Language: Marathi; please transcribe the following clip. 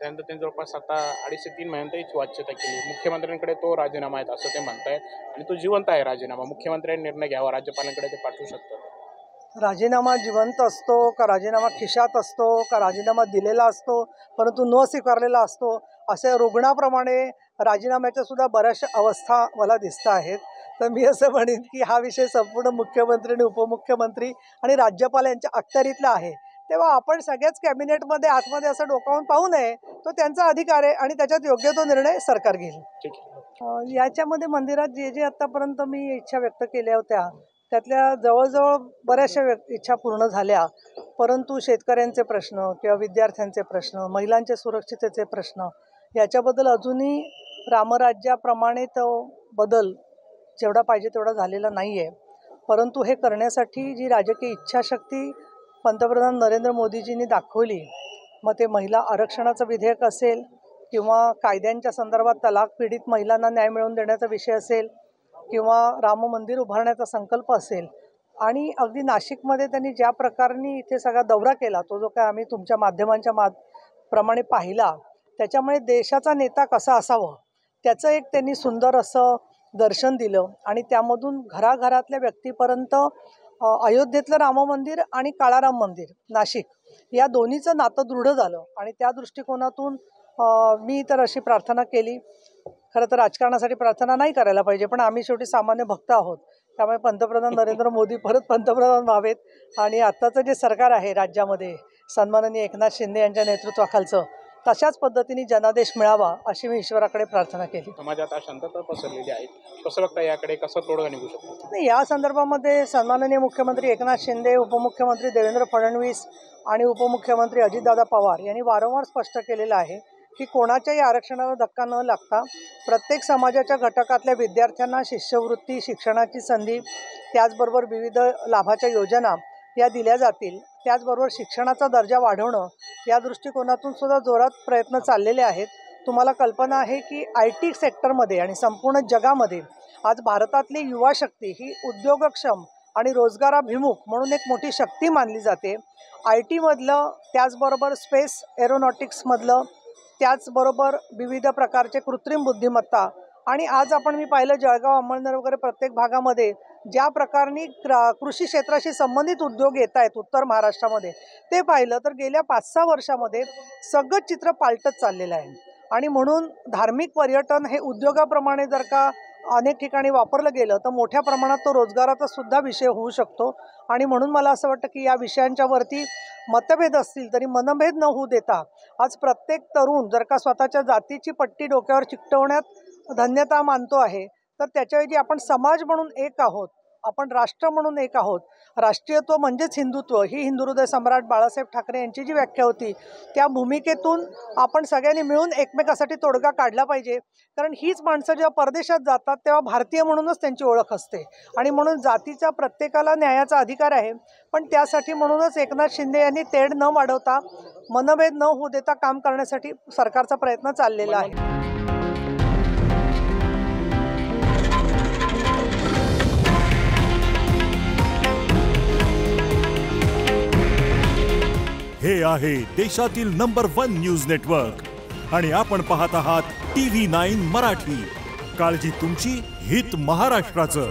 त्यानंतर त्यांनी जवळपास आता 2.5 ते 3 महिन्यांत ही वाच्यता केली. मुख्यमंत्र्यांकडे तो राजीनामा आहे असं ते म्हणतायत आणि तो जिवंत आहे राजीनामा. मुख्यमंत्र्यांनी निर्णय घ्यावा, राज्यपालांकडे ते पाठवू शकतात. राजीनामा जिवंत असतो का राजीनामा खिशात असतो का राजीनामा दिलेला असतो परंतु न स्वीकारलेला असतो, असे रुग्णाप्रमाणे राजीनाम्याच्या सुद्धा बऱ्याचशा अवस्था मला दिसत आहेत. तर मी असं म्हणेन की हा विषय संपूर्ण मुख्यमंत्री आणि उपमुख्यमंत्री आणि राज्यपाल यांच्या अखत्यारीतला आहे. तेव्हा आपण सगळ्याच कॅबिनेटमध्ये आतमध्ये असं डोकावून पाहू नये. तो त्यांचा अधिकार आहे आणि त्याच्यात योग्य तो निर्णय सरकार घेईल. ठीक आहे. याच्यामध्ये मंदिरात जे जे आतापर्यंत मी इच्छा व्यक्त केल्या होत्या त्यातल्या जवळजवळ बऱ्याचशा इच्छा पूर्ण झाल्या, परंतु शेतकऱ्यांचे प्रश्न किंवा विद्यार्थ्यांचे प्रश्न, महिलांच्या सुरक्षिततेचे प्रश्न याच्याबद्दल अजूनही रामराज्याप्रमाणे तो बदल जेवढा पाहिजे तेवढा झालेला नाही आहे. परंतु हे करण्यासाठी जी राजकीय इच्छाशक्ती पंतप्रधान नरेंद्र मोदीजींनी दाखवली, मग ते महिला आरक्षणाचं विधेयक असेल किंवा कायद्यांच्या संदर्भात तलाक पीडित महिलांना न्याय मिळवून देण्याचा विषय असेल किंवा राम मंदिर उभारण्याचा संकल्प असेल, आणि अगदी नाशिकमध्ये त्यांनी ज्या प्रकारे इथे सगळा दौरा केला, तो जो काय आम्ही तुमच्या माध्यमांच्या प्रमाणे पाहिला, त्याच्यामुळे देशाचा नेता कसा असावं त्याचं एक त्यांनी सुंदर असं दर्शन दिलं. आणि त्यामधून घराघरातल्या व्यक्तीपर्यंत अयोध्येतलं राम मंदिर आणि काळाराम मंदिर नाशिक या दोन्हीचं नातं दृढ झालं. आणि त्या दृष्टिकोनातून मी तर अशी प्रार्थना केली, खरं तर राजकारणासाठी प्रार्थना नाही करायला पाहिजे, पण आम्ही शेवटी सामान्य भक्त आहोत, त्यामुळे पंतप्रधान नरेंद्र मोदी परत पंतप्रधान व्हावेत आणि आत्ताचं जे सरकार आहे राज्यामध्ये सन्माननीय एकनाथ शिंदे यांच्या नेतृत्वाखालचं तशाच पद्धतीने जनादेश मिळावा अशी मी ईश्वराकडे प्रार्थना केली. समाजात शांतता पसरलेली आहे, कसं बघता याकडे कसं तोडगा निघू शकतो? नाही, या संदर्भामध्ये सन्माननीय मुख्यमंत्री एकनाथ शिंदे, उपमुख्यमंत्री देवेंद्र फडणवीस आणि उपमुख्यमंत्री अजितदादा पवार यांनी वारंवार स्पष्ट केलेलं आहे की कोणाच्याही आरक्षणाला धक्का न लागता प्रत्येक समाजाच्या घटकातल्या विद्यार्थ्यांना शिष्यवृत्ती, शिक्षणाची संधी, त्याचबरोबर विविध लाभाच्या योजना या दिल्या जातील. त्याचबरोबर शिक्षणाचा दर्जा वाढवणं या दृष्टिकोनातून सुद्धा जोरात प्रयत्न चाललेले आहेत. तुम्हाला कल्पना आहे की IT सेक्टरमध्ये आणि संपूर्ण जगामध्ये आज भारतातली युवा शक्ती ही उद्योगक्षम आणि रोजगाराभिमुख म्हणून एक मोठी शक्ती मानली जाते. IT मधलं, त्याचबरोबर स्पेस एरोनॉटिक्समधलं, त्याचबरोबर विविध प्रकारचे कृत्रिम बुद्धिमत्ता, आणि आज मी पाहिलं जळगाव, अहमदनगर वगैरे प्रत्येक भागामध्ये ज्या प्रकारनी कृषी क्षेत्राशी संबंधित उद्योग येत आहेत उत्तर महाराष्ट्रामध्ये, ते पाहिलं तर गेल्या 5-6 वर्षामध्ये सगळं चित्र पालटत चाललेलं आहे. आणि म्हणून धार्मिक पर्यटन हे उद्योगाप्रमाणे जर का अनेक ठिकाणी वापरलं गेलं तर मोठ्या प्रमाणात तो रोजगाराचा सुद्धा विषय होऊ शकतो. आणि म्हणून मला असं वाटतं की या विषयांच्यावरती मतभेद असतील तरी मनभेद न होऊ देता आज प्रत्येक तरुण जर का स्वतःच्या जातीची पट्टी डोक्यावर चिकटवण्यात धन्यता मानतो आहे, तर त्याच्याऐवजी आपण समाज म्हणून एक आहोत, आपण राष्ट्र म्हणून एक आहोत. राष्ट्रीयत्व म्हणजेच हिंदुत्व ही हिंदुहृदय सम्राट बाळासाहेब ठाकरे यांची जी व्याख्या होती, त्या भूमिकेतून आपण सगळ्यांनी मिळून एकमेकासाठी तोडगा काढला पाहिजे. कारण हीच माणसं जेव्हा परदेशात जातात तेव्हा भारतीय म्हणूनच त्यांची ओळख असते. आणि म्हणून जातीचा प्रत्येकाला न्यायाचा अधिकार आहे, पण त्यासाठी म्हणूनच एकनाथ शिंदे यांनी तेढ न वाढवता, मनभेद न होऊ देता काम करण्यासाठी सरकारचा प्रयत्न चाललेला आहे. हे आहे देशातील नंबर 1 न्यूज नेटवर्क आणि आपण पाहत आहात TV9 मराठी. काळजी तुमची, हित महाराष्ट्राचं.